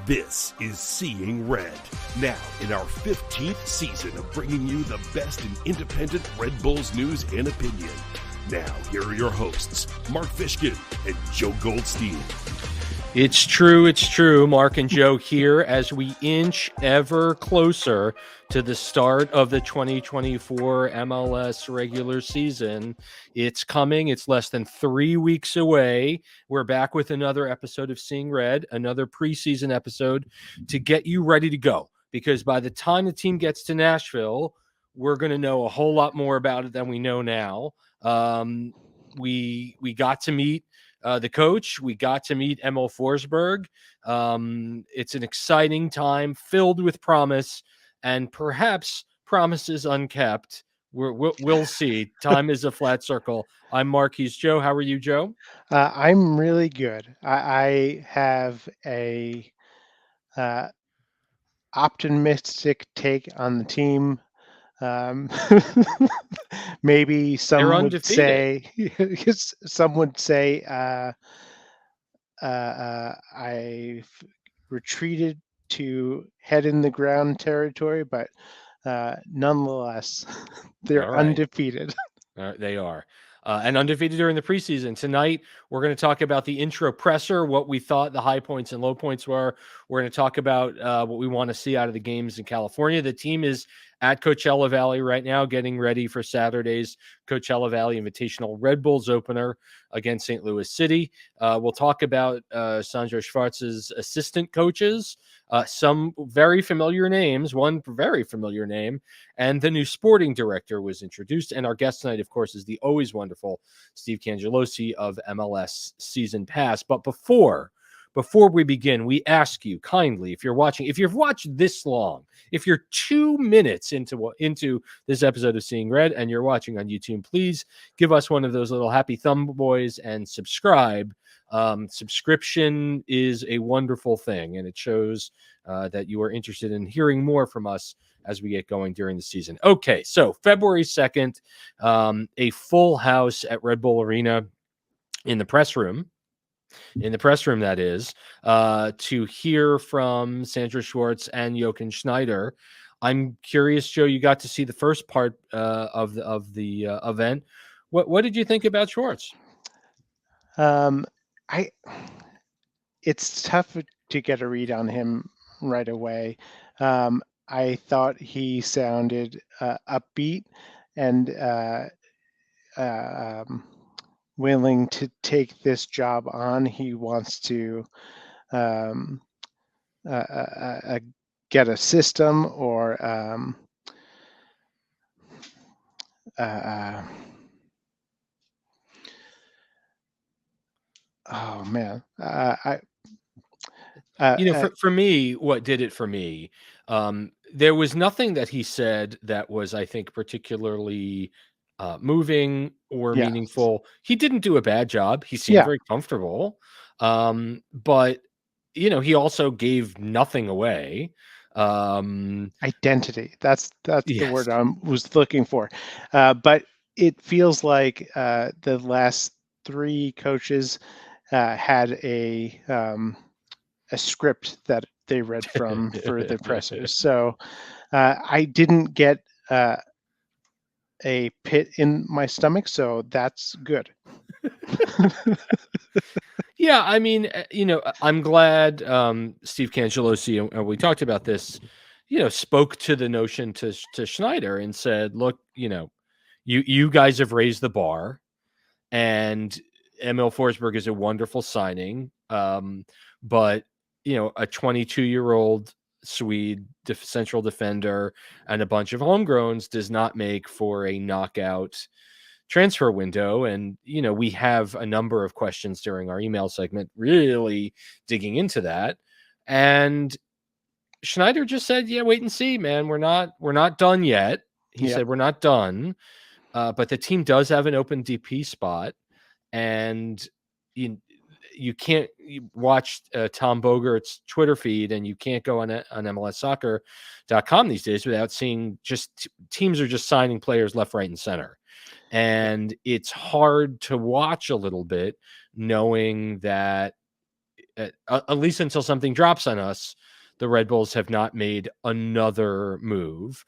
This is Seeing Red, now in our 15th season of bringing you the best in independent Red Bulls news and opinion. Now, here are your hosts, Mark Fishkin and Joe Goldstein. It's true. Mark and Joe here as we inch ever closer to the start of the 2024 MLS regular season. It's coming. It's less than 3 weeks away. We're back with another episode of Seeing Red, another preseason episode to get you ready to go. Because by the time the team gets to Nashville, we're going to know a whole lot more about it than we know now. We got to meet the coach. We got to meet Emil Forsberg. It's an exciting time filled with promise and perhaps promises unkept. We'll see. Time is a flat circle. I'm Mark. He's Joe. How are you, Joe? I'm really good. I have a optimistic take on the team. Maybe some would say, I've retreated to head in the ground territory, but nonetheless, they're undefeated. They are. And undefeated during the preseason. Tonight, we're going to talk about the intro presser, what we thought the high points and low points were. We're going to talk about what we want to see out of the games in California. The team is at Coachella Valley right now, getting ready for Saturday's Coachella Valley Invitational Red Bulls opener against St. Louis City. We'll talk about Sandro Schwarz's assistant coaches, some very familiar names, one very familiar name, and the new sporting director was introduced. And our guest tonight, of course, is the always wonderful Steve Cangialosi of MLS Season Pass. But before we begin, we ask you kindly, if you've watched this long, if you're 2 minutes into this episode of Seeing Red and you're watching on YouTube, please give us one of those little happy thumb boys and subscribe. Subscription is a wonderful thing, and it shows that you are interested in hearing more from us as we get going during the season. Okay, so February 2nd, a full house at Red Bull Arena in the press room, that is, to hear from Sandro Schwarz and Jochen Schneider. I'm curious, Joe, you got to see the first part of the event. What did you think about Schwarz? It's tough to get a read on him right away. I thought he sounded upbeat and willing to take this job on. He wants to get a system or oh man, for me, what did it for me? There was nothing that he said that was, I think, particularly moving or meaningful. He didn't do a bad job. He seemed very comfortable. But he also gave nothing away. Identity. That's the word I was looking for. But it feels like the last three coaches had a script that they read from for the pressers. So I didn't get a pit in my stomach, so that's good. Yeah, I mean, I'm glad Steve Cangialosi, and we talked about this, spoke to the notion to Schneider and said, look, you guys have raised the bar, and Emil Forsberg is a wonderful signing, but, a 22-year-old Swede central defender and a bunch of homegrowns does not make for a knockout transfer window. And, we have a number of questions during our email segment really digging into that. And Schneider just said, wait and see, man. We're not done yet. He said, we're not done. But the team does have an open DP spot. And you can't watch Tom Bogert's Twitter feed, and you can't go on MLSsoccer.com these days without seeing just teams are just signing players left, right, and center. And it's hard to watch a little bit knowing that at least until something drops on us, the Red Bulls have not made another move.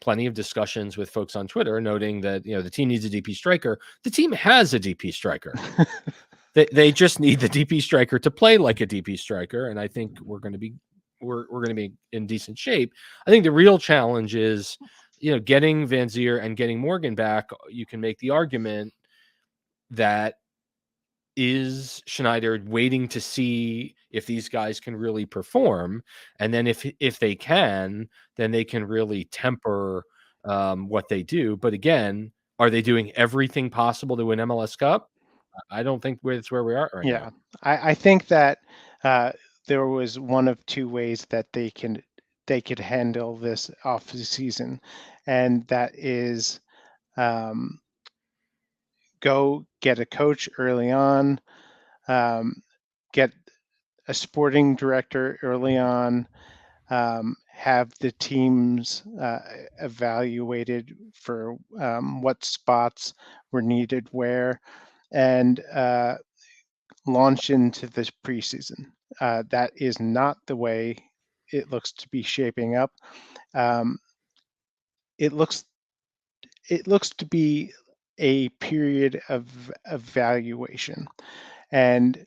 Plenty of discussions with folks on Twitter noting that, the team needs a DP striker. The team has a DP striker. They just need the DP striker to play like a DP striker. And I think we're going to be in decent shape. I think the real challenge is, getting Van Zier and getting Morgan back. You can make the argument that is Schneider waiting to see if these guys can really perform, and then if they can, then they can really temper what they do. But again, are they doing everything possible to win MLS Cup? I don't think it's where we are right now. I think that there was one of two ways that they could handle this off the season, and that is go get a coach early on, get a sporting director early on, have the teams evaluated for what spots were needed where, and launch into this preseason. That is not the way it looks to be shaping up. It looks to be a period of evaluation, and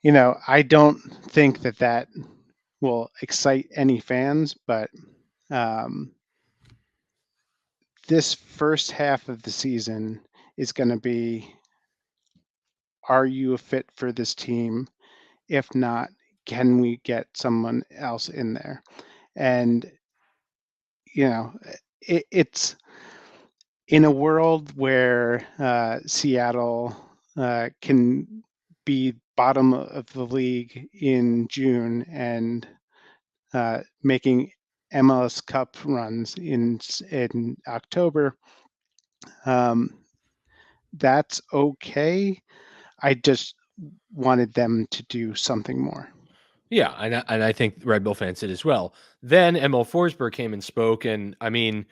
I don't think that will excite any fans, but this first half of the season is going to be, are you a fit for this team? If not, can we get someone else in there? And it's in a world where Seattle can be bottom of the league in June and making MLS Cup runs in October. That's okay. I just wanted them to do something more. Yeah, and I think Red Bull fans did as well. Then Emil Forsberg came and spoke, and I mean,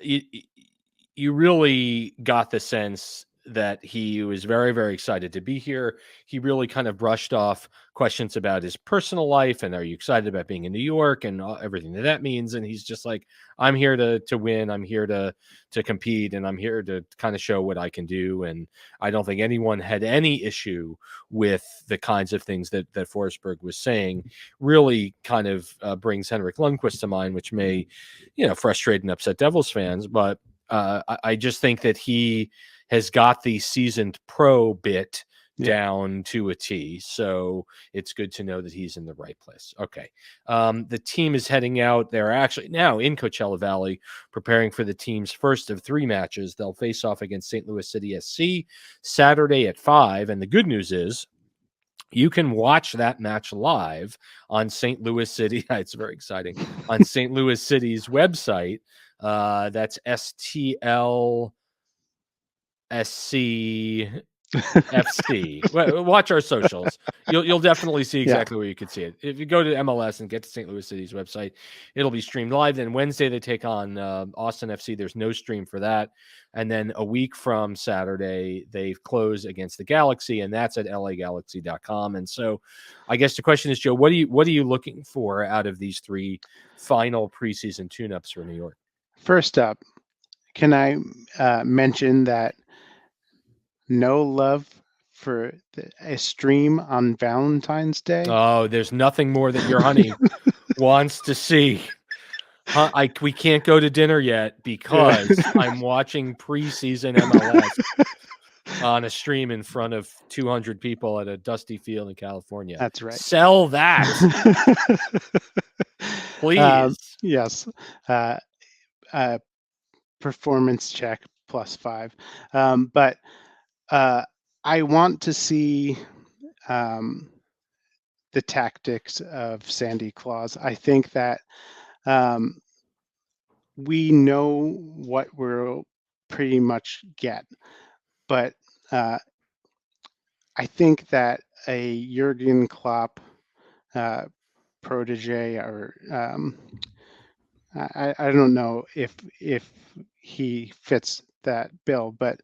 you really got the sense that he was very, very excited to be here. He really kind of brushed off questions about his personal life and are you excited about being in New York and everything that means. And he's just like, I'm here to win. I'm here to compete, and I'm here to kind of show what I can do. And I don't think anyone had any issue with the kinds of things that Forsberg was saying. Really kind of brings Henrik Lundqvist to mind, which may, frustrate and upset Devils fans, but I just think that he has got the seasoned pro bit down to a T. So it's good to know that he's in the right place. Okay. The team is heading out. They're actually now in Coachella Valley preparing for the team's first of 3 matches. They'll face off against St. Louis City SC Saturday at 5. And the good news is you can watch that match live on St. Louis City. It's very exciting. On St. Louis City's website. That's STLSC FC. Watch our socials. You'll definitely see exactly where you can see it. If you go to MLS and get to St. Louis City's website, it'll be streamed live. Then Wednesday they take on Austin FC. There's no stream for that. And then a week from Saturday, they close against the Galaxy, and that's at lagalaxy.com. And so I guess the question is, Joe, what are you looking for out of these 3 final preseason tune-ups for New York? First up, can I mention that no love for a stream on Valentine's Day? Oh, there's nothing more that your honey wants to see. We can't go to dinner yet because I'm watching preseason MLS on a stream in front of 200 people at a dusty field in California. That's right. Sell that. Please. Yes. Performance check +5. But I want to see the tactics of Sandy Claus. I think that we know what we'll pretty much get, but I think that a Jurgen Klopp protege or I don't know if he fits that bill, but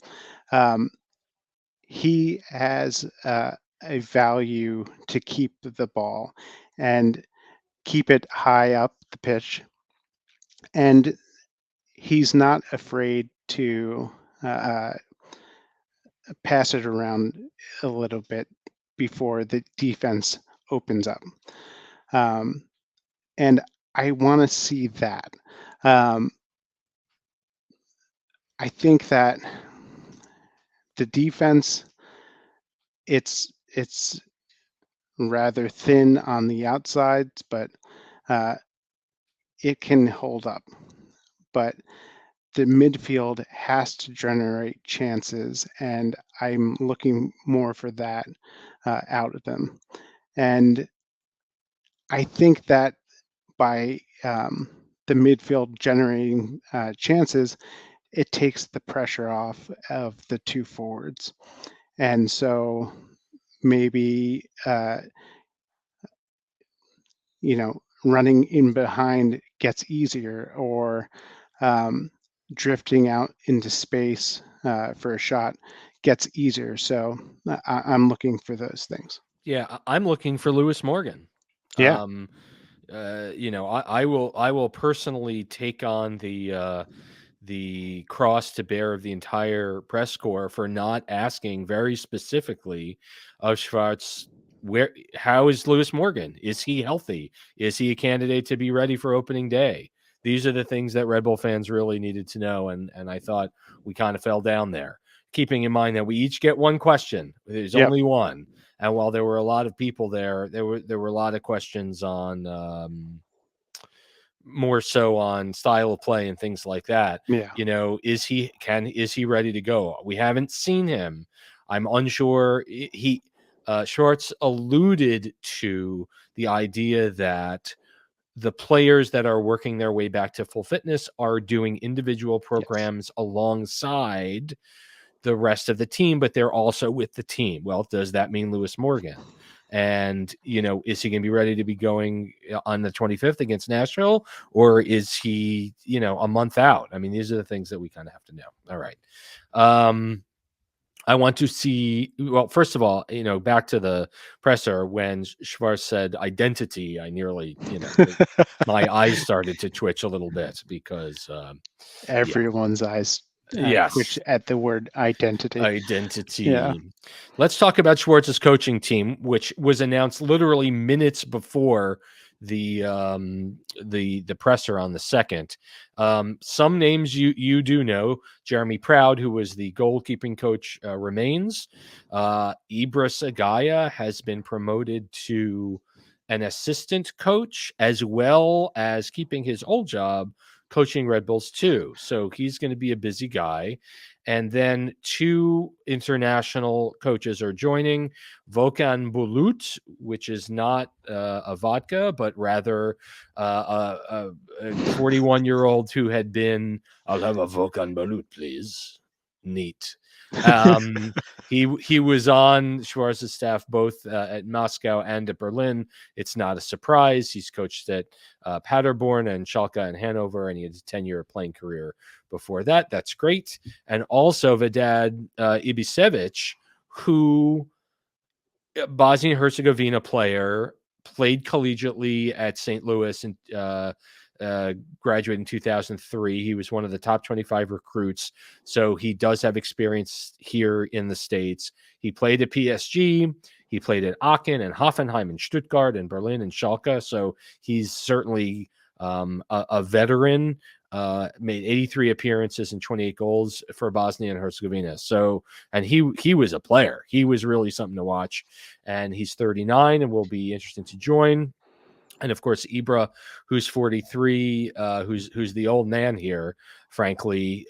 he has a value to keep the ball and keep it high up the pitch, and he's not afraid to pass it around a little bit before the defense opens up. And I want to see that. I think that the defense, it's rather thin on the outsides, but it can hold up. But the midfield has to generate chances, and I'm looking more for that out of them. And I think that by the midfield generating chances, it takes the pressure off of the two forwards. And so maybe, running in behind gets easier, or drifting out into space for a shot gets easier. So I'm looking for those things. Yeah, I'm looking for Lewis Morgan. Yeah. I will personally take on the cross to bear of the entire press corps for not asking very specifically of Schwarz, how is Lewis Morgan? Is he healthy? Is he a candidate to be ready for opening day? These are the things that Red Bull fans really needed to know, and I thought we kind of fell down there. Keeping in mind that we each get one question. There's only one. And while there were a lot of people there were a lot of questions on more so on style of play and things like that. Yeah. Is he ready to go? We haven't seen him. I'm unsure. Schwarz alluded to the idea that the players that are working their way back to full fitness are doing individual programs alongside the rest of the team, but they're also with the team. Well, does that mean Lewis Morgan? And, is he going to be ready to be going on the 25th against Nashville, or is he, a month out? I mean, these are the things that we kind of have to know. All right. I want to see, well, first of all, back to the presser when Schwarz said identity, I nearly, my eyes started to twitch a little bit because everyone's eyes twitch at the word identity. Yeah. Let's talk about Schwartz's coaching team, which was announced literally minutes before the presser on the 2nd. Some names you do know. Jeremy Proud, who was the goalkeeping coach, remains. Ibra Sagaya has been promoted to an assistant coach, as well as keeping his old job coaching Red Bulls too. So he's going to be a busy guy. And then 2 international coaches are joining. Volkan Bulut, which is not a vodka, but rather a 41-year-old who had been, I'll have a Volkan Bulut, please. Neat. He was on Schwarz's staff both at Moscow and at Berlin. It's not a surprise. He's coached at Paderborn and Schalke and Hanover, and he had a 10-year playing career before that. That's great. And also Vedad Ibisevic, who Bosnia-Herzegovina player, played collegiately at St. Louis and graduated in 2003. He was one of the top 25 recruits. So he does have experience here in the States. He played at PSG. He played at Aachen and Hoffenheim and Stuttgart and Berlin and Schalke. So he's certainly a veteran. Made 83 appearances and 28 goals for Bosnia and Herzegovina. So, and he was a player. He was really something to watch. And he's 39 and will be interesting to join. And of course, Ibra, who's 43, who's the old man here, frankly,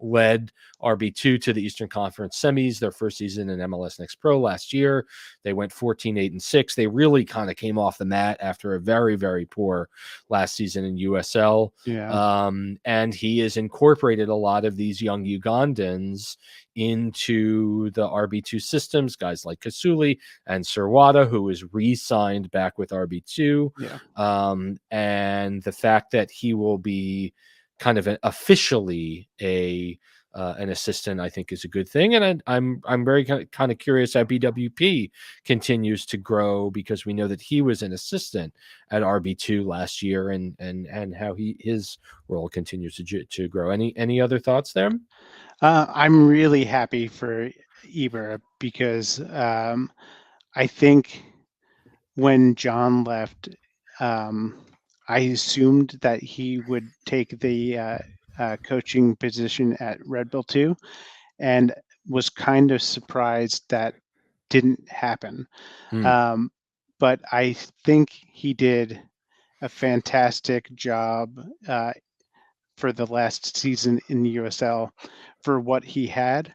led RB2 to the Eastern Conference semis their first season in MLS Next Pro last year. They went 14-8-6. They really kind of came off the mat after a very, very poor last season in USL. Yeah. And he has incorporated a lot of these young Ugandans into the RB2 systems, guys like Kasuli and Serwata, who is re-signed back with RB2. Yeah. And the fact that he will be kind of officially an assistant, I think, is a good thing. And I'm very kind of curious how BWP continues to grow, because we know that he was an assistant at RB2 last year, and how his role continues to grow. Any other thoughts there? I'm really happy for Ibra, because I think when John left, I assumed that he would take the coaching position at Red Bull 2, and was kind of surprised that didn't happen. But I think he did a fantastic job for the last season in the USL for what he had.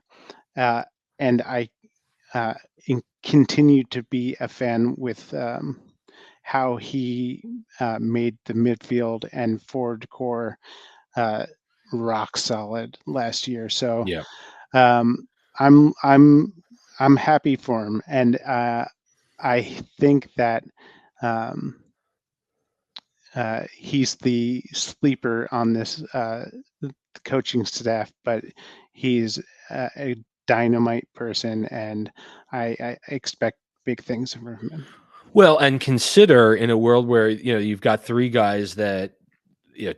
And I continue to be a fan with how he made the midfield and forward core rock solid last year. So yeah, I'm happy for him, and I think that he's the sleeper on this coaching staff, but he's a dynamite person, and I expect big things from him. Well, and consider, in a world where you've got three guys that,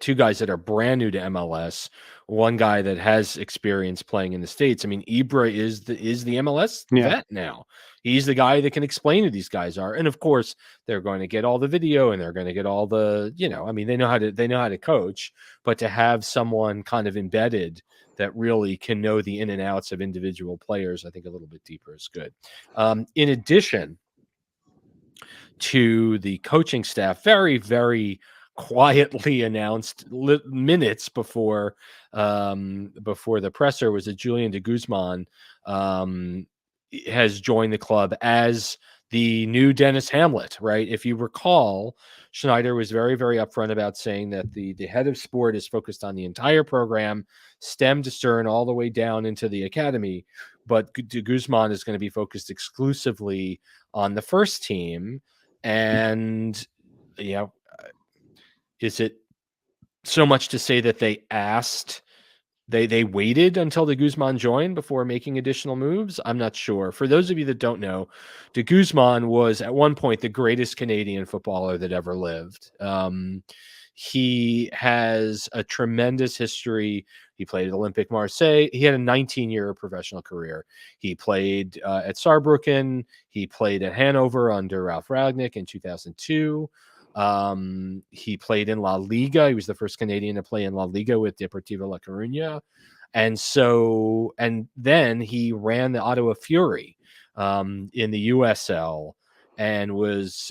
two guys that are brand new to MLS, one guy that has experience playing in the States. I mean, Ibra is the MLS vet now. He's the guy that can explain who these guys are, and of course, they're going to get all the video, and they're going to get all the, I mean, they know how to coach, but to have someone kind of embedded that really can know the in and outs of individual players, I think a little bit deeper is good. In addition to the coaching staff, very, very quietly announced minutes before the presser, was that Julian de Guzman has joined the club as the new Dennis Hamlet, right? If you recall, Schneider was very, very upfront about saying that the head of sport is focused on the entire program, stem to stern, all the way down into the academy. But de Guzman is going to be focused exclusively on the first team. And, is it so much to say that they waited until de Guzman joined before making additional moves? I'm not sure. For those of you that don't know, de Guzman was at one point the greatest Canadian footballer that ever lived. He has a tremendous history. He played at Olympique Marseille. He had a 19-year professional career. He played at Saarbrücken. He played at Hanover under Ralf Rangnick in 2002. He played in La Liga. He was the first Canadian to play in La Liga with Deportivo La Coruña. And then he ran the Ottawa Fury in the USL, and was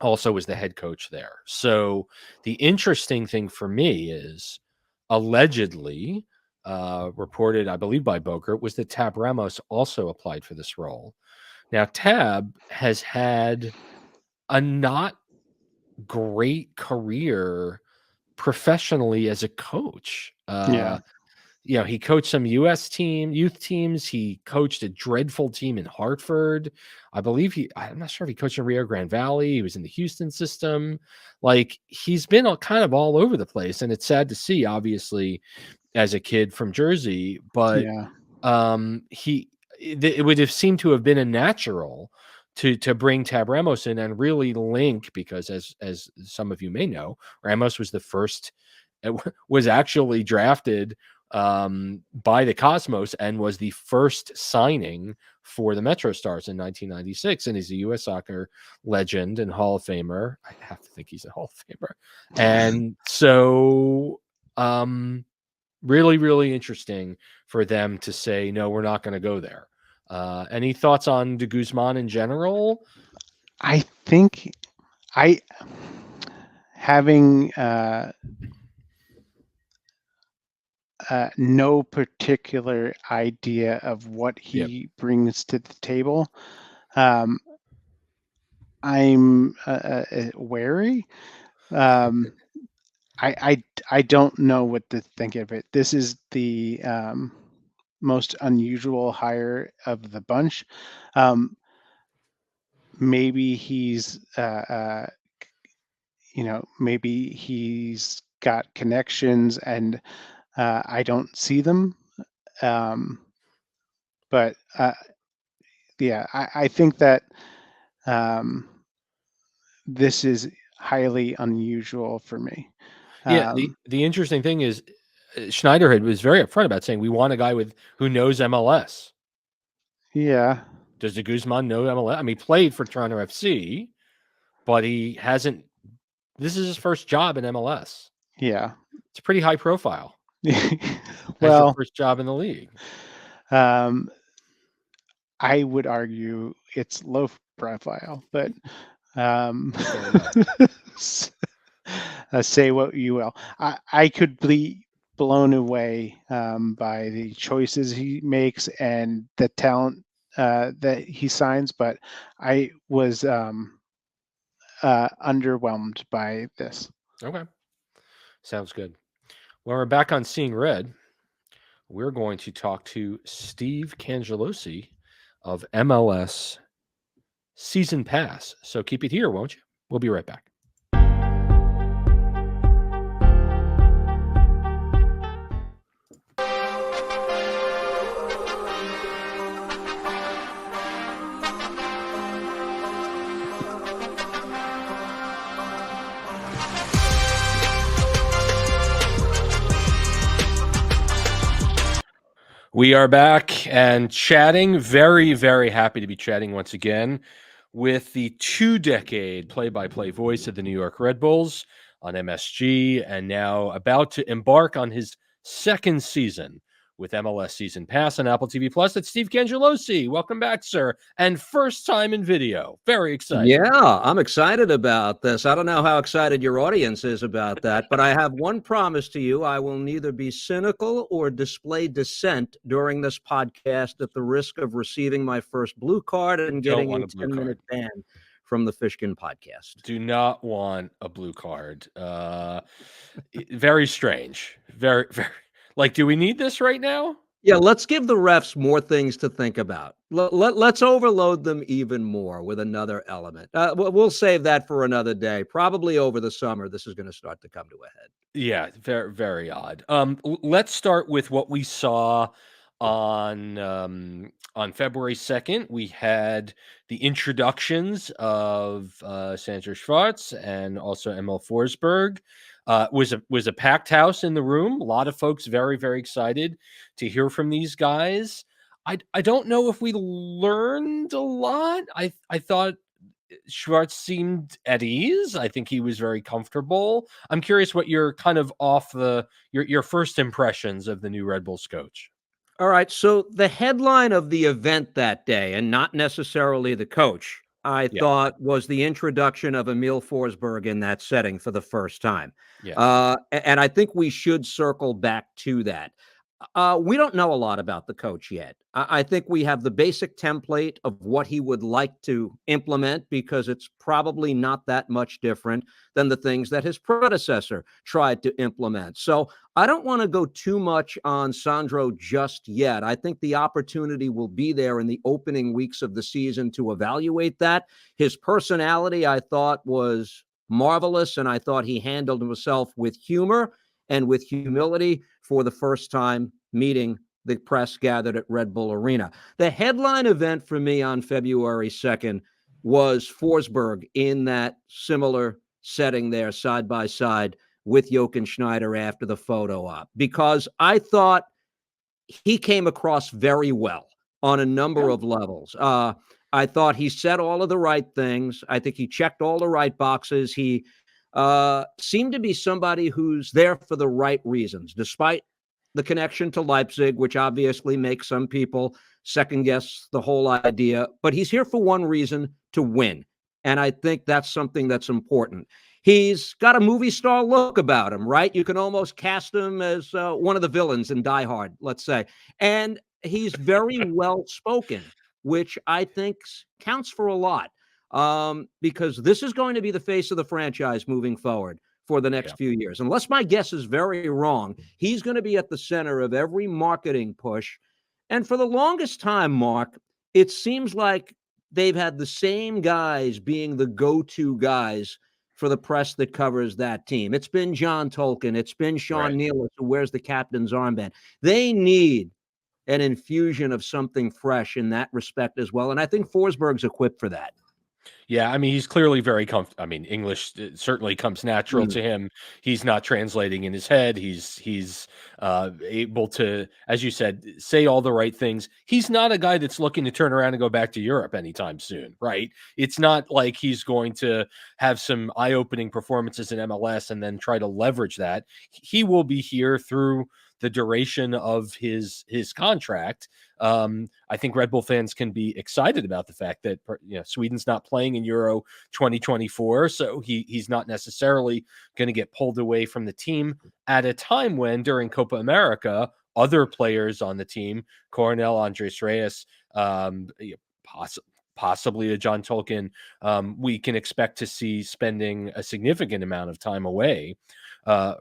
also was the head coach there. So the interesting thing for me is, allegedly reported, I believe by Boker, was that Tab Ramos also applied for this role. Now, Tab has had a not great career professionally as a coach. He coached some U.S. youth teams. He coached a dreadful team in Hartford. I believe I'm not sure if he coached in Rio Grande Valley. He was in the Houston system. Like, he's been kind of all over the place, and it's sad to see, obviously, as a kid from Jersey, but it would have seemed to have been a natural to bring Tab Ramos in and really link, because as some of you may know, Ramos was actually drafted by the Cosmos and was the first signing for the Metro Stars in 1996, and he's a U.S. soccer legend and Hall of Famer. I have to think he's a Hall of Famer. And so really, really interesting for them to say, no, we're not going to go there. Any thoughts on de Guzman in general? I think having no particular idea of what he brings to the table. I'm wary. I don't know what to think of it. This is the most unusual hire of the bunch. Maybe he's maybe he's got connections and I don't see them. But yeah, I think that this is highly unusual for me. Yeah, the interesting thing is Schneider was very upfront about saying we want a guy who knows MLS. Yeah. Does the Guzman know MLS? I mean, he played for Toronto FC, but he hasn't. This is his first job in MLS. Yeah. It's pretty high profile. Well, your first job in the league. I would argue it's low profile, but say what you will. I could be blown away by the choices he makes and the talent that he signs, but I was underwhelmed by this. Okay. Sounds good. When we're back on Seeing Red, we're going to talk to Steve Cangialosi of MLS Season Pass. So keep it here, won't you? We'll be right back. We are back and chatting. Very, very happy to be chatting once again with the 2-decade play-by-play voice of the New York Red Bulls on MSG, and now about to embark on his second season with MLS Season Pass on Apple TV Plus. That's Steve Cangialosi. Welcome back, sir. And first time in video. Very excited. Yeah, I'm excited about this. I don't know how excited your audience is about that, but I have one promise to you. I will neither be cynical or display dissent during this podcast at the risk of receiving my first blue card and getting a 10-minute ban from the Fishkin podcast. Do not want a blue card. Very strange. Very, very. Like, do we need this right now? Yeah, let's give the refs more things to think about. Let's overload them even more with another element. We'll save that for another day. Probably over the summer, this is going to start to come to a head. Yeah, very, very odd. Let's start with what we saw on February 2nd. We had the introductions of Sandra Schwarz and also Emil Forsberg. Was a packed house in the room. A lot of folks very, very excited to hear from these guys. I don't know if we learned a lot. I thought Schwarz seemed at ease. I think he was very comfortable. I'm curious what your kind of your first impressions of the new Red Bulls coach. All right. So the headline of the event that day, and not necessarily the coach, I thought was the introduction of Emil Forsberg in that setting for the first time. Yeah. And I think we should circle back to that. We don't know a lot about the coach yet. I think we have the basic template of what he would like to implement because it's probably not that much different than the things that his predecessor tried to implement. So I don't want to go too much on Sandro just yet. I think the opportunity will be there in the opening weeks of the season to evaluate that. His personality, I thought, was marvelous, and I thought he handled himself with humor and with humility for the first time meeting the press gathered at Red Bull Arena. The headline event for me on February 2nd was Forsberg in that similar setting there, side by side with Jochen Schneider after the photo op, because I thought he came across very well on a number of levels. I thought he said all of the right things. I think he checked all the right boxes. He seemed to be somebody who's there for the right reasons, despite the connection to Leipzig, which obviously makes some people second guess the whole idea. But he's here for one reason: to win. And I think that's something that's important. He's got a movie star look about him, right? You can almost cast him as one of the villains in Die Hard, let's say. And he's very well spoken, which I think counts for a lot, because this is going to be the face of the franchise moving forward for the next few years. Unless my guess is very wrong, he's going to be at the center of every marketing push. And for the longest time, Mark, it seems like they've had the same guys being the go-to guys for the press that covers that team. It's been John Tolkien. It's been Sean Nealis, who wears the captain's armband. They need an infusion of something fresh in that respect as well. And I think Forsberg's equipped for that. Yeah, I mean, he's clearly very comfortable. I mean, English certainly comes natural to him. He's not translating in his head. He's able to, as you said, say all the right things. He's not a guy that's looking to turn around and go back to Europe anytime soon, right? It's not like he's going to have some eye-opening performances in MLS and then try to leverage that. He will be here through the duration of his contract. I think Red Bull fans can be excited about the fact that Sweden's not playing in Euro 2024, so he's not necessarily going to get pulled away from the team at a time when during Copa America, other players on the team, Coronel, Andres Reyes, possibly a John Tolkien, we can expect to see spending a significant amount of time away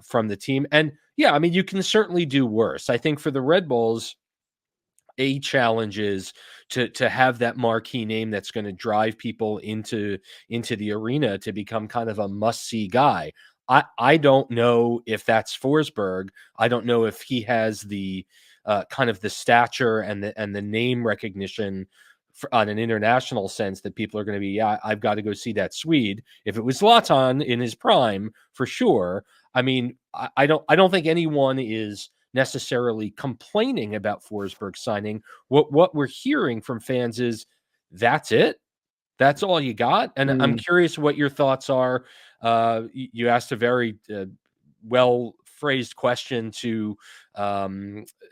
from the team. And yeah, I mean, you can certainly do worse. I think for the Red Bulls, a challenge is to have that marquee name that's going to drive people into the arena to become kind of a must-see guy. I don't know if that's Forsberg. I don't know if he has the kind of the stature and the name recognition on an international sense that people are going to be, I've got to go see that Swede. If it was Zlatan in his prime, for sure. I mean, I don't think anyone is necessarily complaining about Forsberg signing. What we're hearing from fans is that's it. That's all you got. And I'm curious what your thoughts are. You asked a very well phrased question to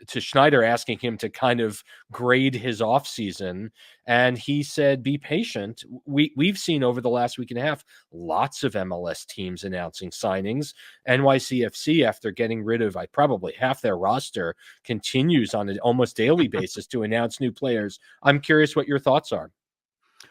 Schneider, asking him to kind of grade his offseason. And he said, be patient. We've seen over the last week and a half, lots of MLS teams announcing signings. NYCFC, after getting rid of probably half their roster, continues on an almost daily basis to announce new players. I'm curious what your thoughts are.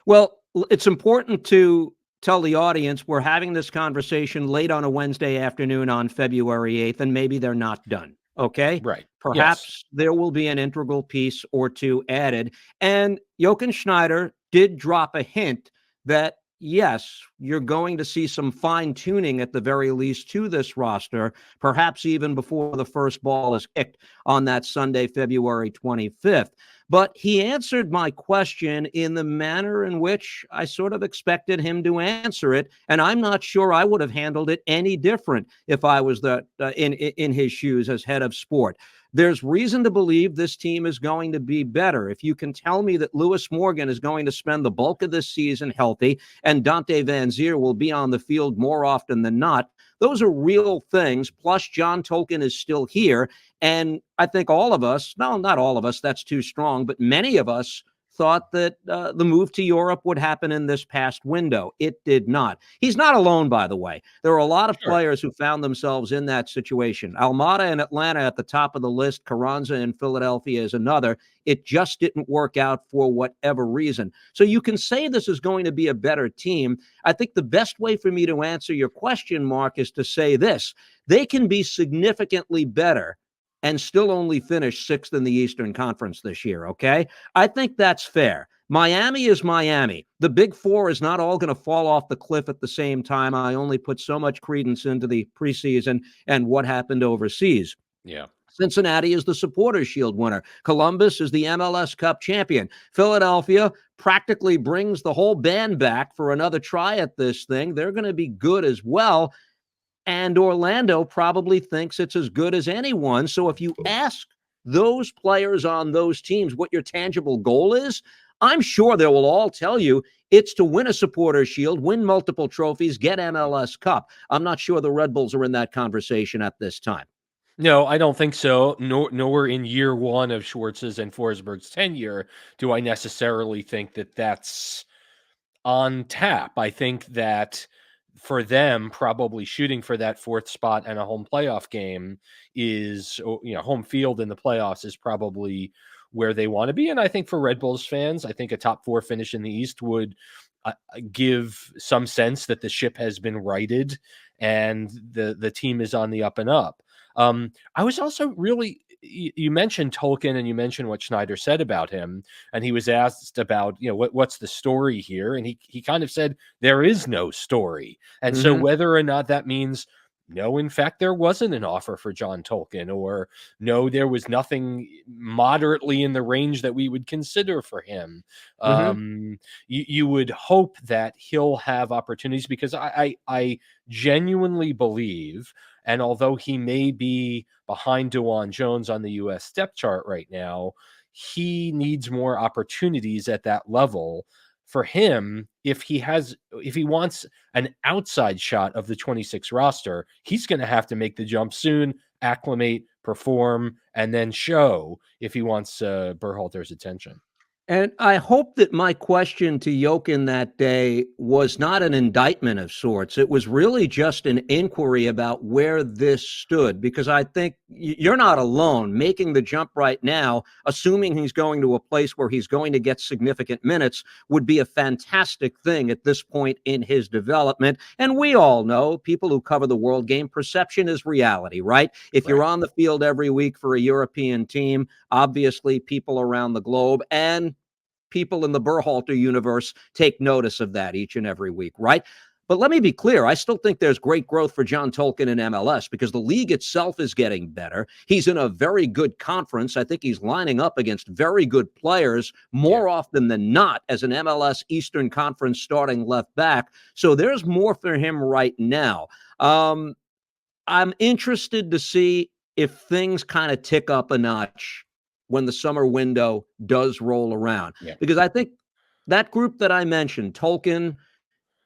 Well, it's important to tell the audience we're having this conversation late on a Wednesday afternoon on February 8th, and maybe they're not done. Okay? Right. Perhaps there will be an integral piece or two added. And Jochen Schneider did drop a hint that, yes, you're going to see some fine tuning at the very least to this roster, perhaps even before the first ball is kicked on that Sunday, February 25th. But he answered my question in the manner in which I sort of expected him to answer it, and I'm not sure I would have handled it any different if I was in his shoes as head of sport. There's reason to believe this team is going to be better. If you can tell me that Lewis Morgan is going to spend the bulk of this season healthy and Dante Van Zier will be on the field more often than not, those are real things. Plus, John Tolkien is still here. And I think all of us, no, not all of us, that's too strong, but many of us thought that the move to Europe would happen in this past window. It did not. He's not alone, by the way. There are a lot of players who found themselves in that situation. Almada in Atlanta at the top of the list. Carranza in Philadelphia is another. It just didn't work out for whatever reason. So you can say this is going to be a better team. I think the best way for me to answer your question, Mark, is to say this. They can be significantly better and still only finish sixth in the Eastern Conference this year, okay? I think that's fair. Miami is Miami. The Big Four is not all going to fall off the cliff at the same time. I only put so much credence into the preseason and what happened overseas. Yeah. Cincinnati is the Supporters' Shield winner. Columbus is the MLS Cup champion. Philadelphia practically brings the whole band back for another try at this thing. They're going to be good as well. And Orlando probably thinks it's as good as anyone. So if you ask those players on those teams what your tangible goal is, I'm sure they will all tell you it's to win a Supporters' Shield, win multiple trophies, get MLS Cup. I'm not sure the Red Bulls are in that conversation at this time. No, I don't think so. Nor in year one of Schwartz's and Forsberg's tenure do I necessarily think that that's on tap. I think that for them, probably shooting for that 4th spot and a home playoff game is, home field in the playoffs is probably where they want to be. And I think for Red Bulls fans, I think a top 4 finish in the East would give some sense that the ship has been righted and the team is on the up and up. I was also really, you mentioned Tolkien and you mentioned what Schneider said about him, and he was asked about, what's the story here? And he kind of said, there is no story. And so whether or not that means, no, in fact, there wasn't an offer for John Tolkien, or no, there was nothing moderately in the range that we would consider for him. You would hope that he'll have opportunities, because I genuinely believe, and although he may be behind DeJuan Jones on the U.S. depth chart right now, he needs more opportunities at that level. For him, if he wants an outside shot of the 26 roster, he's going to have to make the jump soon, acclimate, perform, and then show if he wants Berhalter's attention. And I hope that my question to Jochen that day was not an indictment of sorts. It was really just an inquiry about where this stood, because I think you're not alone. Making the jump right now, assuming he's going to a place where he's going to get significant minutes, would be a fantastic thing at this point in his development. And we all know, people who cover the world game, perception is reality, right? If you're on the field every week for a European team, obviously people around the globe and people in the Berhalter universe take notice of that each and every week, right? But let me be clear. I still think there's great growth for John Tolkien in MLS, because the league itself is getting better. He's in a very good conference. I think he's lining up against very good players more often than not as an MLS Eastern Conference starting left back. So there's more for him right now. I'm interested to see if things kind of tick up a notch when the summer window does roll around. Because I think that group that I mentioned, Tolkien,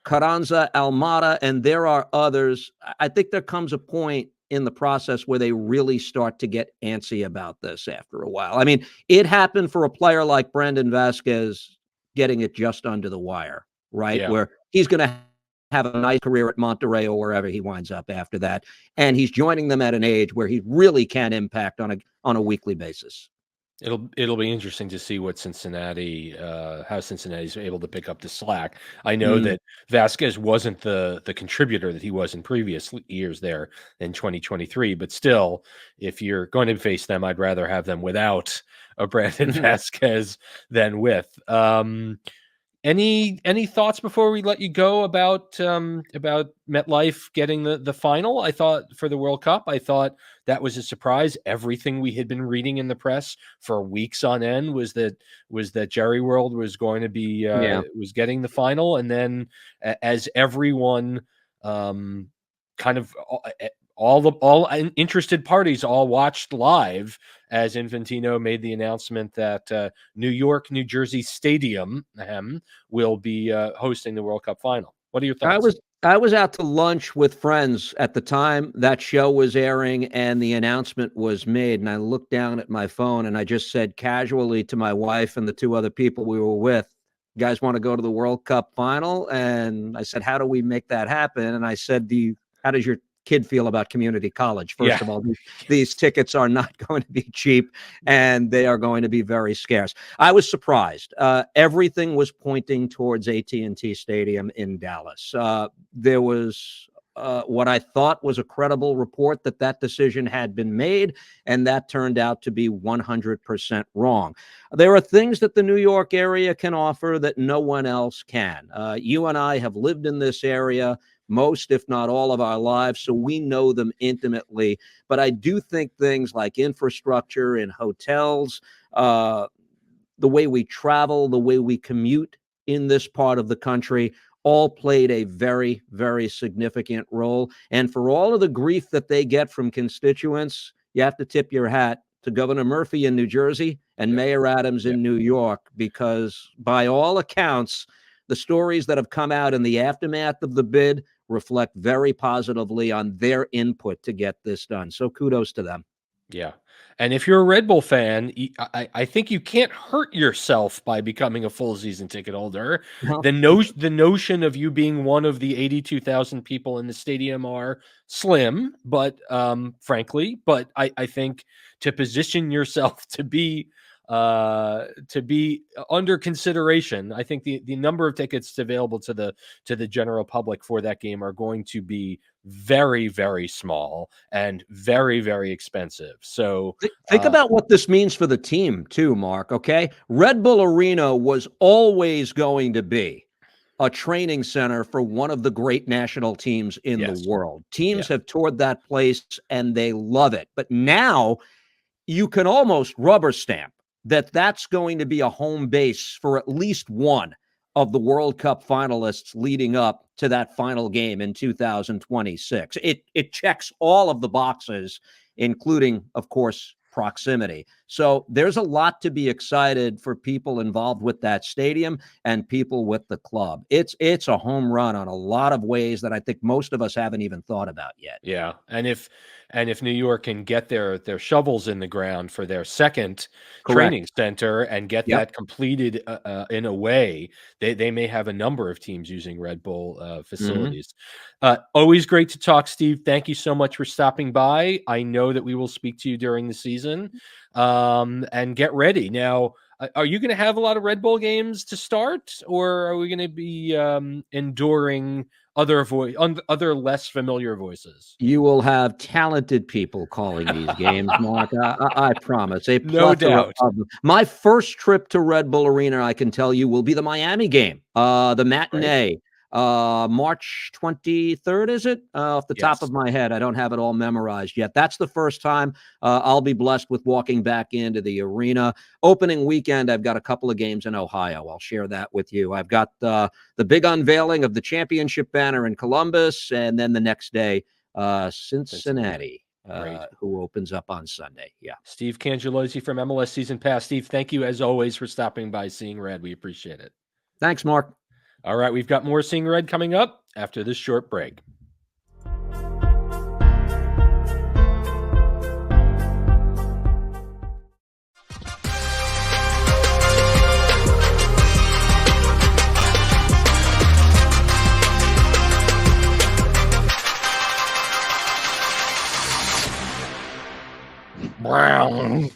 Carranza, Almada, and there are others, I think there comes a point in the process where they really start to get antsy about this after a while. I mean, it happened for a player like Brandon Vasquez getting it just under the wire, right? Where he's going to have a nice career at Monterrey or wherever he winds up after that. And he's joining them at an age where he really can impact on a weekly basis. It'll be interesting to see what how Cincinnati's able to pick up the slack. I know that Vasquez wasn't the contributor that he was in previous years there in 2023, but still, if you're going to face them, I'd rather have them without a Brandon Vasquez than with. Any thoughts before we let you go about MetLife getting the final? I thought for the World Cup, I thought that was a surprise. Everything we had been reading in the press for weeks on end was that Jerry World was going to be was getting the final, and then as everyone kind of all interested parties all watched live as Infantino made the announcement that New York, New Jersey Stadium will be hosting the World Cup final. What are your thoughts? I was out to lunch with friends at the time that show was airing and the announcement was made. And I looked down at my phone and I just said casually to my wife and the 2 other people we were with, "You guys want to go to the World Cup final?" And I said, "How do we make that happen?" And I said, how does your kid feel about community college? First of all, these tickets are not going to be cheap and they are going to be very scarce. I was surprised. Everything was pointing towards AT&T Stadium in Dallas. There was what I thought was a credible report that decision had been made, and that turned out to be 100% wrong. There are things that the New York area can offer that no one else can. You and I have lived in this area most, if not all, of our lives, so we know them intimately. But I do think things like infrastructure in hotels, the way we travel, the way we commute in this part of the country, all played a very, very significant role. And for all of the grief that they get from constituents, you have to tip your hat to Governor Murphy in New Jersey and Mayor Adams in New York, because by all accounts, the stories that have come out in the aftermath of the bid reflect very positively on their input to get this done. So kudos to them. Yeah. And if you're a Red Bull fan, I think you can't hurt yourself by becoming a full season ticket holder. Well, The notion of you being one of the 82,000 people in the stadium are slim, but frankly, but I think to position yourself to be under consideration, I think the number of tickets available to the general public for that game are going to be very, very small and very, very expensive. So think about what this means for the team too, Mark. Okay. Red Bull Arena was always going to be a training center for one of the great national teams in the world. Teams have toured that place and they love it. But now you can almost rubber stamp that that's going to be a home base for at least one of the World Cup finalists leading up to that final game in 2026. It checks all of the boxes, including, of course, proximity. So there's a lot to be excited for people involved with that stadium and people with the club. It's a home run on a lot of ways that I think most of us haven't even thought about yet. Yeah. And if New York can get their shovels in the ground for their second training center and get that completed in a way, they may have a number of teams using Red Bull facilities. Always great to talk, Steve. Thank you so much for stopping by. I know that we will speak to you during the season, and get ready. Now, are you going to have a lot of Red Bull games to start, or are we going to be enduring other less familiar voices? You will have talented people calling these games, Mark. I promise. No doubt. My first trip to Red Bull Arena, I can tell you, will be the Miami game, the matinee. Right. March 23rd, is it? Off the top of my head, I don't have it all memorized yet. That's the first time I'll be blessed with walking back into the arena. Opening weekend, I've got a couple of games in Ohio. I'll share that with you. I've got the big unveiling of the championship banner in Columbus, and then the next day, Cincinnati, who opens up on Sunday. Yeah. Steve Cangialosi from MLS Season Pass. Steve, thank you as always for stopping by Seeing Red. We appreciate it. Thanks, Mark. All right, we've got more Seeing Red coming up after this short break. Brown.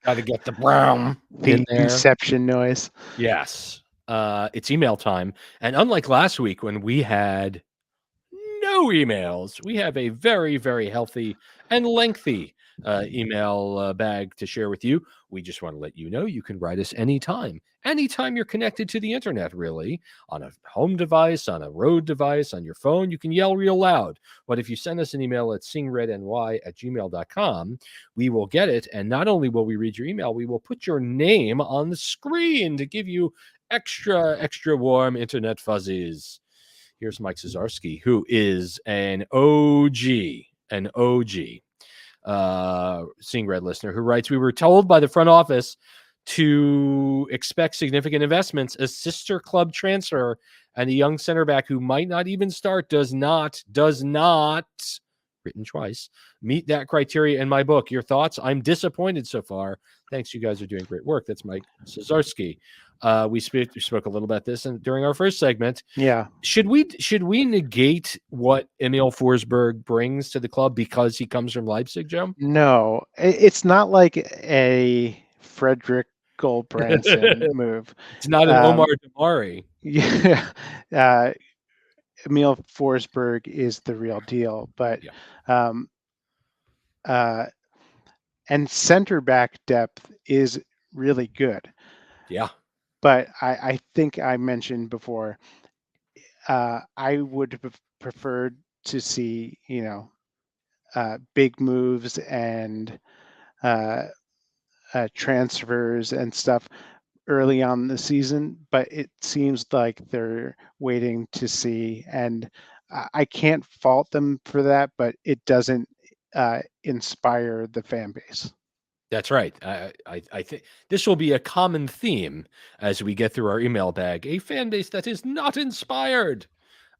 Got to get the brown in there. Inception noise. Yes. It's email time. And unlike last week when we had no emails, we have a very, very healthy and lengthy email bag to share with you. We just want to let you know you can write us anytime you're connected to the internet, really, on a home device, on a road device, on your phone. You can yell real loud. But if you send us an email at seeingredny@gmail.com, we will get it. And not only will we read your email, we will put your name on the screen to give you extra warm internet fuzzies. Here's Mike Cesarski, who is an OG Seeing Red listener, who writes, we were told by the front office to expect significant investments. A sister club transfer and a young center back who might not even start does not, written twice, meet that criteria in my book. Your thoughts? I'm disappointed so far. Thanks. You guys are doing great work. That's Mike Cesarski. We spoke a little about this during our first segment. Yeah. Should we negate what Emil Forsberg brings to the club because he comes from Leipzig, Joe? No, it's not like a Frederick Goldbranson move. It's not an Omar Damari. Yeah. Emil Forsberg is the real deal, but and center back depth is really good. Yeah. But I think I mentioned before, I would have preferred to see, big moves and transfers and stuff early on in the season, but it seems like they're waiting to see, and I can't fault them for that, but it doesn't inspire the fan base. That's right. I think this will be a common theme as we get through our email bag. A fan base that is not inspired.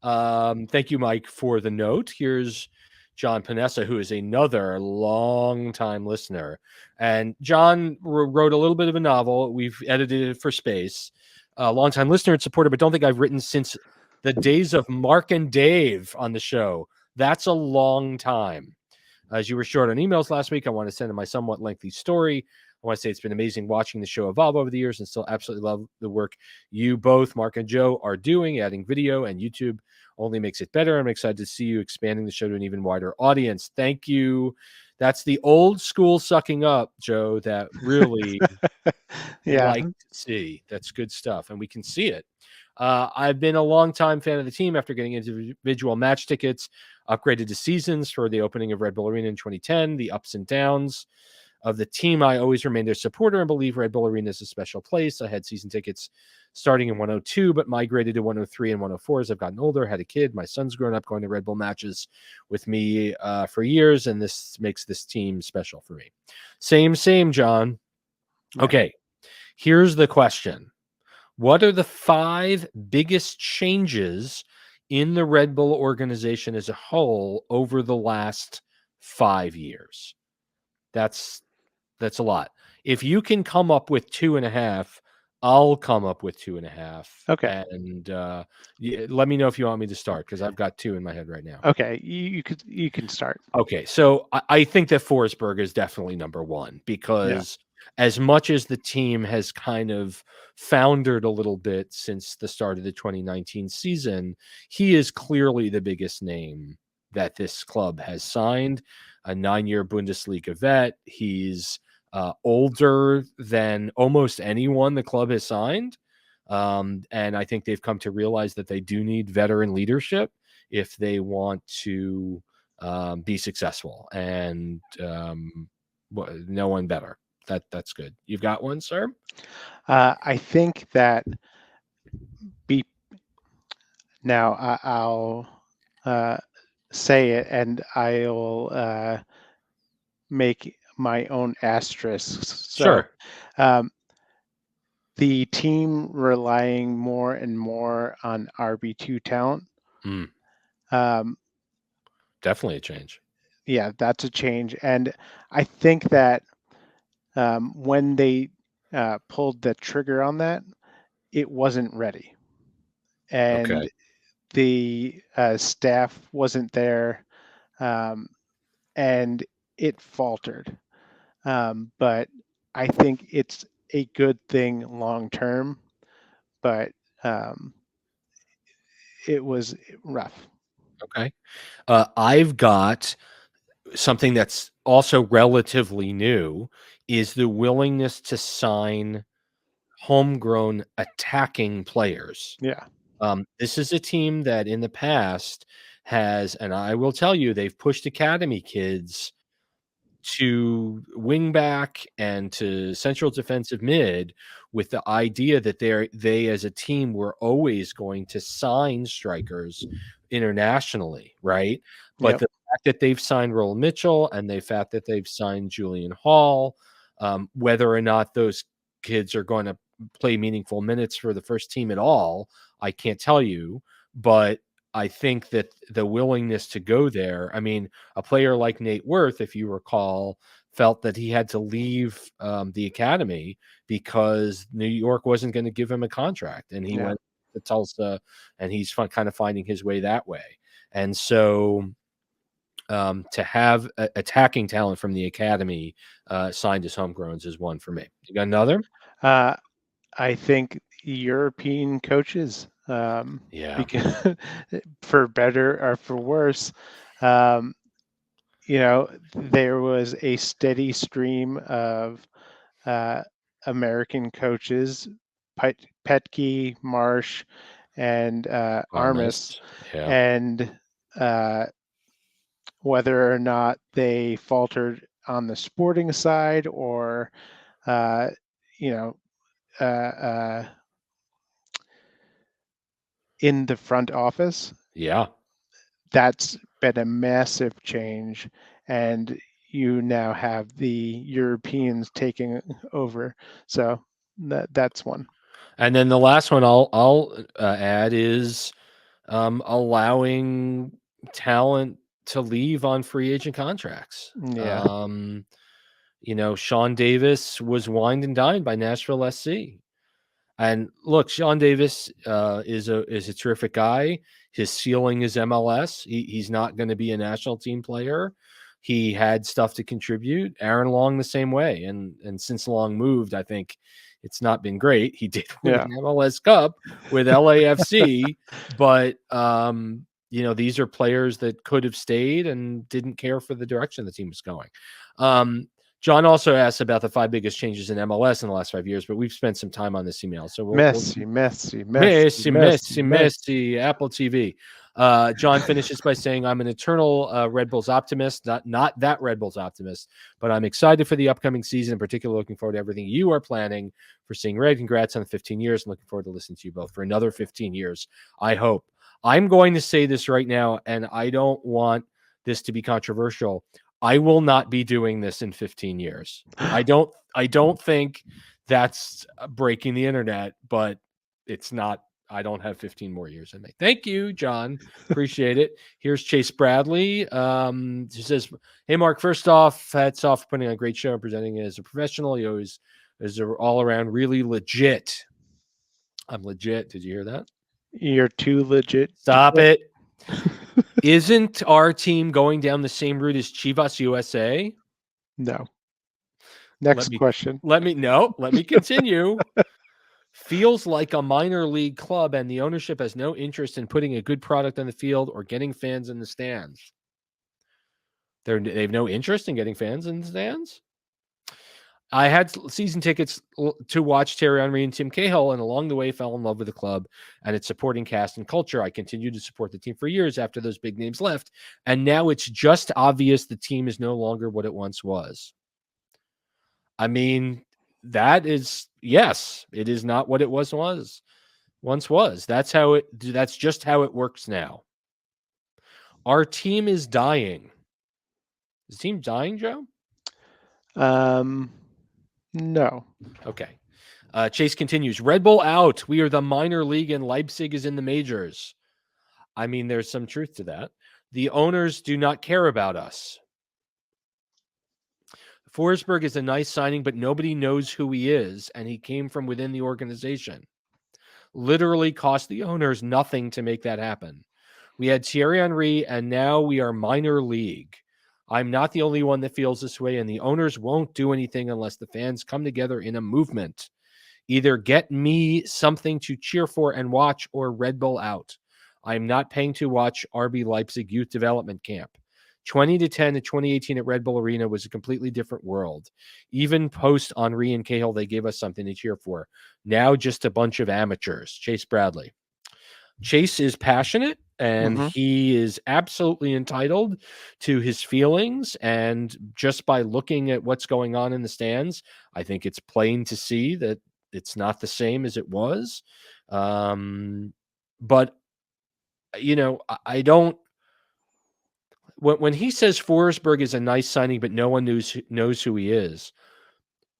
Thank you, Mike, for the note. Here's John Panessa, who is another long-time listener. And John wrote a little bit of a novel. We've edited it for Space. A long-time listener and supporter, but don't think I've written since the days of Mark and Dave on the show. That's a long time. As you were short on emails last week, I want to send in my somewhat lengthy story. I want to say it's been amazing watching the show evolve over the years and still absolutely love the work you both, Mark and Joe, are doing. Adding video and YouTube only makes it better. I'm excited to see you expanding the show to an even wider audience. Thank you. That's the old school sucking up, Joe, that really like to see. That's good stuff. And we can see it. I've been a longtime fan of the team after getting individual match tickets, upgraded to seasons for the opening of Red Bull Arena in 2010, the ups and downs of the team. I always remained their supporter and believe Red Bull Arena is a special place. I had season tickets starting in 102, but migrated to 103 and 104 as I've gotten older, had a kid. My son's grown up going to Red Bull matches with me for years, and this makes this team special for me. Same, John. Yeah. Okay, here's the question. What are the 5 biggest changes in the Red Bull organization as a whole over the last 5 years? That's a lot. If you can come up with 2.5, I'll come up with 2.5. Okay. And let me know if you want me to start, because I've got 2 in my head right now. Okay, you can start. Okay, so I think that Forsberg is definitely number 1, because as much as the team has kind of foundered a little bit since the start of the 2019 season, he is clearly the biggest name that this club has signed. A 9-year Bundesliga vet. He's older than almost anyone the club has signed. And I think they've come to realize that they do need veteran leadership if they want to be successful. And no one better. That's good. You've got one, sir? I think that now I'll say it, and I'll make my own asterisks. So, sure. The team relying more and more on RB2 talent. Definitely a change. Yeah, that's a change. And I think that when they pulled the trigger on that, it wasn't ready. And the staff wasn't there, and it faltered. But I think it's a good thing long term, but it was rough. Okay. I've got something that's also relatively new, is the willingness to sign homegrown attacking players. Yeah. This is a team that in the past has, and I will tell you, they've pushed academy kids to wing back and to central defensive mid with the idea that they as a team were always going to sign strikers internationally, right? But the fact that they've signed Roland Mitchell and the fact that they've signed Julian Hall, whether or not those kids are going to play meaningful minutes for the first team at all, I can't tell you, but I think that the willingness to go there, I mean, a player like Nate Wirth, if you recall, felt that he had to leave the academy because New York wasn't going to give him a contract. And he went to Tulsa, and he's kind of finding his way that way. And so to have attacking talent from the academy signed as homegrowns is one for me. You got another? I think European coaches, because for better or for worse, there was a steady stream of American coaches, Petke, Marsh, and Armas, and whether or not they faltered on the sporting side or, in the front office, that's been a massive change, and you now have the Europeans taking over. So that's one. And then the last one I'll add is allowing talent to leave on free agent contracts. Yeah. Sean Davis was wined and dined by Nashville SC. And look, Sean Davis is a terrific guy. His ceiling is MLS. He's not going to be a national team player. He had stuff to contribute. Aaron Long the same way. And since Long moved, I think it's not been great. He did win an MLS Cup with LAFC, but these are players that could have stayed and didn't care for the direction the team was going. John also asked about the 5 biggest changes in MLS in the last 5 years, but we've spent some time on this email. So Messi, Apple TV. John finishes by saying, I'm an eternal Red Bulls optimist, not that Red Bulls optimist, but I'm excited for the upcoming season, in particular looking forward to everything you are planning for Seeing Red. Congrats on the 15 years. I'm looking forward to listening to you both for another 15 years, I hope. I'm going to say this right now, and I don't want this to be controversial. I will not be doing this in 15 years. I don't think that's breaking the internet, but it's not. I don't have 15 more years in me. Thank you, John. Appreciate it. Here's Chase Bradley. He says, hey, Mark, first off, hats off for putting on a great show and presenting it as a professional. He always is all around really legit. I'm legit. Did you hear that? You're too legit. Stop it. Isn't our team going down the same route as Chivas USA? No. Next question. Let me continue. Feels like a minor league club, and the ownership has no interest in putting a good product on the field or getting fans in the stands. They have no interest in getting fans in the stands? I had season tickets to watch Thierry Henry and Tim Cahill, and along the way fell in love with the club and its supporting cast and culture. I continued to support the team for years after those big names left, and now it's just obvious the team is no longer what it once was. I mean, that is, yes, it is not what it once was. That's just how it works now. Our team is dying. Is the team dying, Joe? No. Okay. Chase continues. Red Bull out. We are the minor league and Leipzig is in the majors. I mean, there's some truth to that. The owners do not care about us. Forsberg is a nice signing, but nobody knows who he is, and he came from within the organization. Literally cost the owners nothing to make that happen. We had Thierry Henry, and now we are minor league. I'm not the only one that feels this way, and the owners won't do anything unless the fans come together in a movement. Either get me something to cheer for and watch, or Red Bull out. I'm not paying to watch RB Leipzig Youth Development Camp. 20-10 in 2018 at Red Bull Arena was a completely different world. Even post Henry and Cahill, they gave us something to cheer for. Now just a bunch of amateurs. Chase Bradley. Chase is passionate, and he is absolutely entitled to his feelings. And just by looking at what's going on in the stands, I think it's plain to see that it's not the same as it was. But, I don't. When he says Forsberg is a nice signing, but no one knows who he is,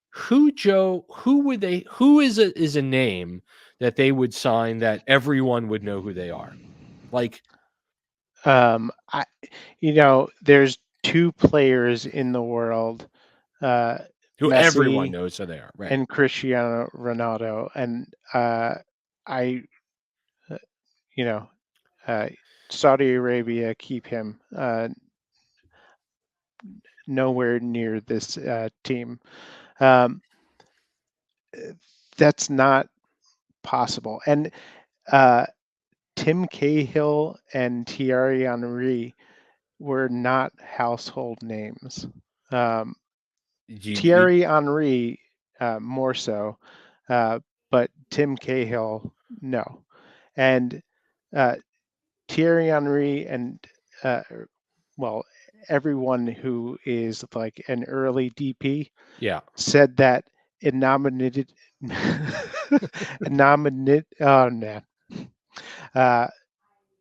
who is a name that they would sign that everyone would know who they are? Like, there's 2 players in the world who Messi everyone knows who they are, right? And Cristiano Ronaldo, and Saudi Arabia keep him nowhere near this team. That's not possible. And Tim Cahill and Thierry Henry were not household names. Thierry Henry more so, but Tim Cahill, no. And Thierry Henry and everyone who is like an early DP, said that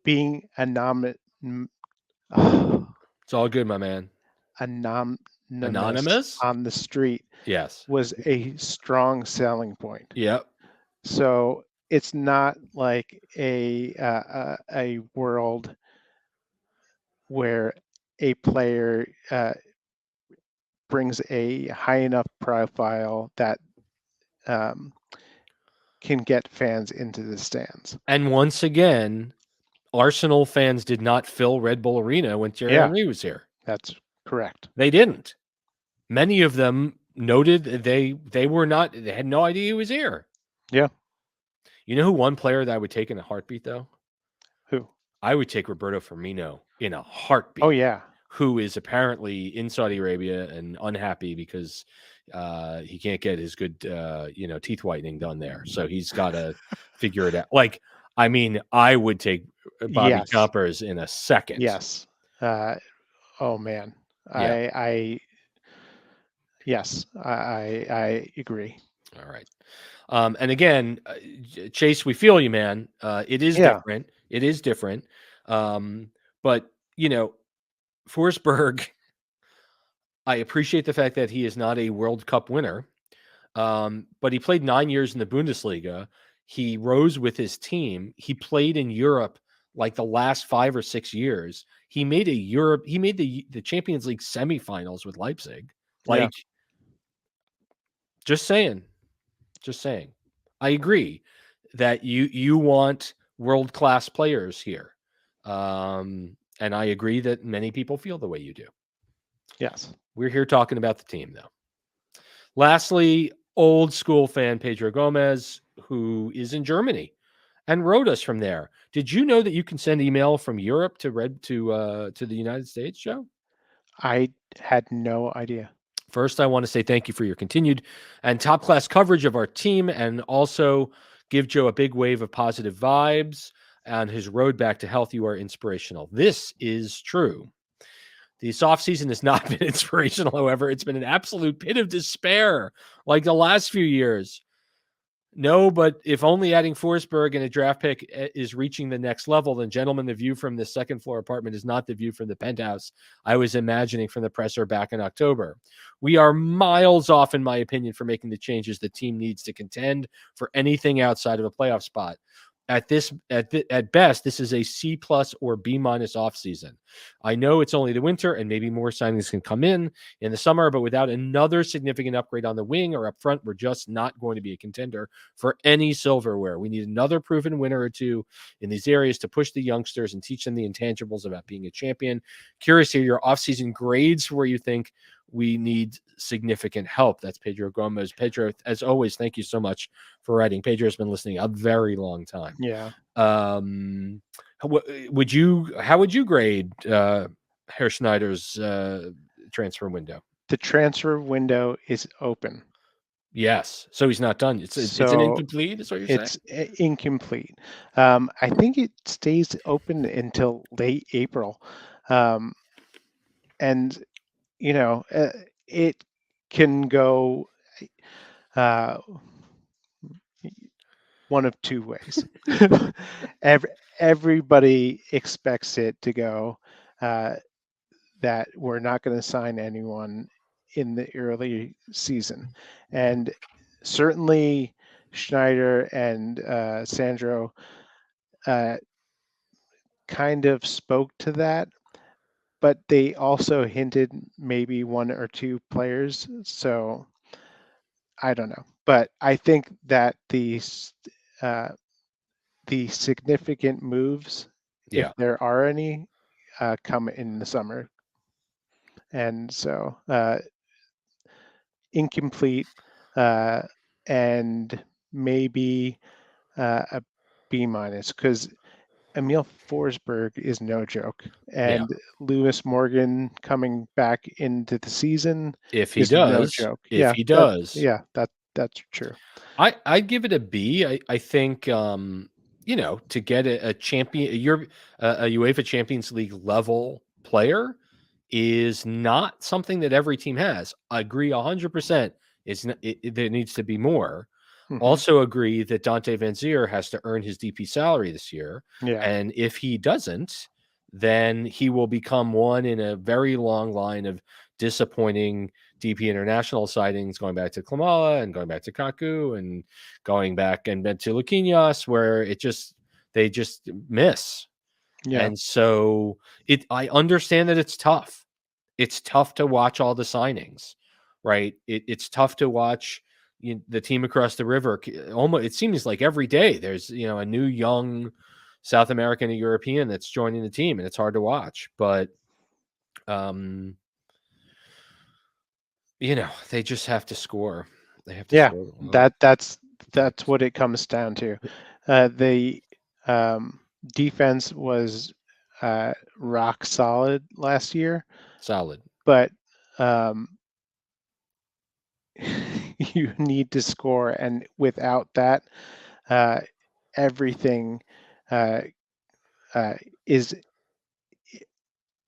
being it's all good, my man. Anonymous on the street, was a strong selling point. Yep. So it's not like a world where a player brings a high enough profile that can get fans into the stands. And once again, Arsenal fans did not fill Red Bull Arena when Thierry Henry was here. That's correct. They didn't. Many of them noted they had no idea he was here. Yeah. You know who one player that I would take in a heartbeat, though? Who? I would take Roberto Firmino in a heartbeat. Oh, yeah. Who is apparently in Saudi Arabia and unhappy because he can't get his good, teeth whitening done there. So he's got to figure it out. Like, I mean, I would take Bobby Choppers in a second. Yes. Oh man. Yeah. I agree. All right. And again, Chase, we feel you, man. It is different. It is different. But Forsberg, I appreciate the fact that he is not a World Cup winner. But he played 9 years in the Bundesliga. He rose with his team. He played in Europe like the last 5 or 6 years. He made the Champions League semifinals with Leipzig. Just saying. I agree that you want world-class players here. And I agree that many people feel the way you do. Yes. We're here talking about the team, though. Lastly, old school fan Pedro Gomez, who is in Germany and wrote us from there. Did you know that you can send email from Europe to the United States, Joe? I had no idea. First, I want to say thank you for your continued and top-class coverage of our team, and also give Joe a big wave of positive vibes on his road back to health. You are inspirational. This is true. This offseason has not been inspirational, however. It's been an absolute pit of despair like the last few years. No, but if only adding Forsberg and a draft pick is reaching the next level, then, gentlemen, the view from the second floor apartment is not the view from the penthouse I was imagining from the presser back in October. We are miles off, in my opinion, for making the changes the team needs to contend for anything outside of a playoff spot. At best, this is a C+ or B- offseason. I know it's only the winter and maybe more signings can come in the summer, but without another significant upgrade on the wing or up front, we're just not going to be a contender for any silverware. We need another proven winner or two in these areas to push the youngsters and teach them the intangibles about being a champion. Curious to hear your offseason grades where you think we need significant help. That's Pedro Gomez. Pedro, as always, thank you so much for writing. Pedro's been listening a very long time. Yeah. How would you grade Herr Schneider's transfer window? The transfer window is open. Yes. So he's not done. It's an incomplete, is what you're saying? It's incomplete. I think it stays open until late April. And it can go one of two ways. Everybody expects it to go that we're not going to sign anyone in the early season. And certainly Schneider and Sandro kind of spoke to that, but they also hinted maybe one or two players. So I don't know, but I think that the significant moves, if there are any, come in the summer. And so incomplete and maybe a B-, because Emil Forsberg is no joke, and Lewis Morgan coming back into the season, if he does, no joke. He does, that's true. I'd give it a B. I think to get a champion, a UEFA Champions League level player is not something that every team has. I agree 100%. There needs to be more. Mm-hmm. Also agree that Dante Van Zier has to earn his DP salary this year. Yeah. And if he doesn't, then he will become one in a very long line of disappointing DP international sightings, going back to Klimala and going back to Kaku and going back and to Luquinhas, where they just miss. Yeah. And so I understand that it's tough. It's tough to watch all the signings, right? It's tough to watch the team across the river. Almost, it seems like every day there's a new young South American or European that's joining the team, and it's hard to watch. But they just have to score. They have to score. That's what it comes down to. The defense was rock solid last year. Solid. But you need to score, and without that, everything is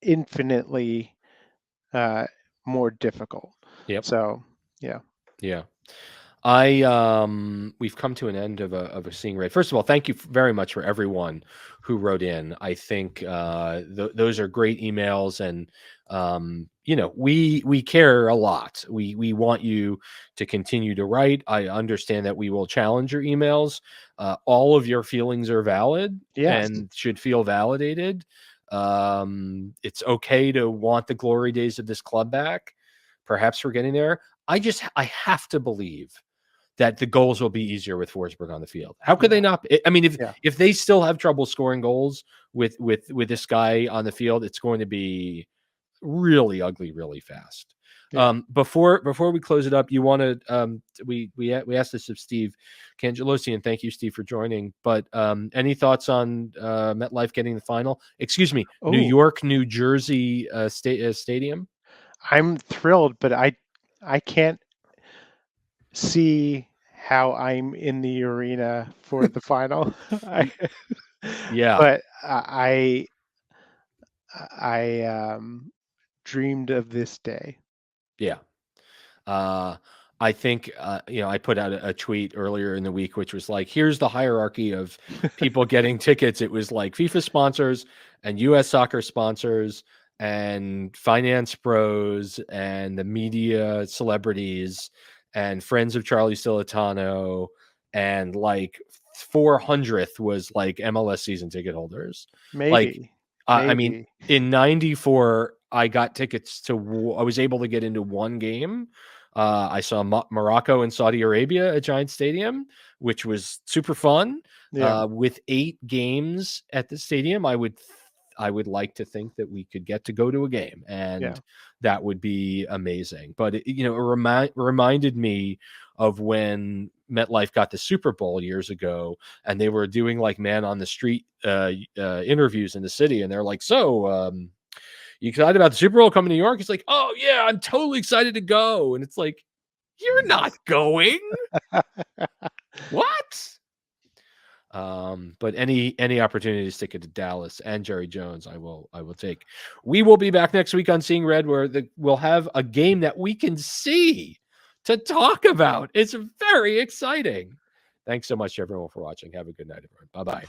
infinitely more difficult. Yep. So yeah. We've come to an end of a Seeing Red. First of all, thank you very much for everyone who wrote in. I think those are great emails, and we care a lot. We want you to continue to write. I understand that we will challenge your emails. All of your feelings are valid and should feel validated. It's okay to want the glory days of this club back. Perhaps we're getting there. I have to believe that the goals will be easier with Forsberg on the field. How could they not? I mean, if they still have trouble scoring goals with this guy on the field, it's going to be really ugly, really fast. Yeah. Before we close it up, you want to we asked this of Steve Cangialosi, and thank you, Steve, for joining. But any thoughts on MetLife getting the final? Excuse me, New York, New Jersey stadium. I'm thrilled, but I can't see how I'm in the arena for the final. But I dreamed of this day. Yeah. I think, I put out a tweet earlier in the week, which was like, here's the hierarchy of people getting tickets. It was like FIFA sponsors and US soccer sponsors and finance bros and the media celebrities and friends of Charlie Stilitano, and like 400th was like MLS season ticket holders. Maybe. I mean, in 94, I got tickets I was able to get into one game. I saw Morocco and Saudi Arabia at Giant Stadium, which was super fun. Yeah. With 8 games at the stadium, I would like to think that we could get to go to a game, and that would be amazing. But it reminded me of when MetLife got the Super Bowl years ago, and they were doing like man on the street interviews in the city, and they're like, "So, you excited about the Super Bowl coming to New York?" It's like, "Oh yeah, I'm totally excited to go." And it's like, "You're not going." What? But any opportunity to stick it to Dallas and Jerry Jones, I will take. We will be back next week on Seeing Red, where we'll have a game that we can see to talk about. It's very exciting. Thanks so much, everyone, for watching. Have a good night, everyone. Bye-bye.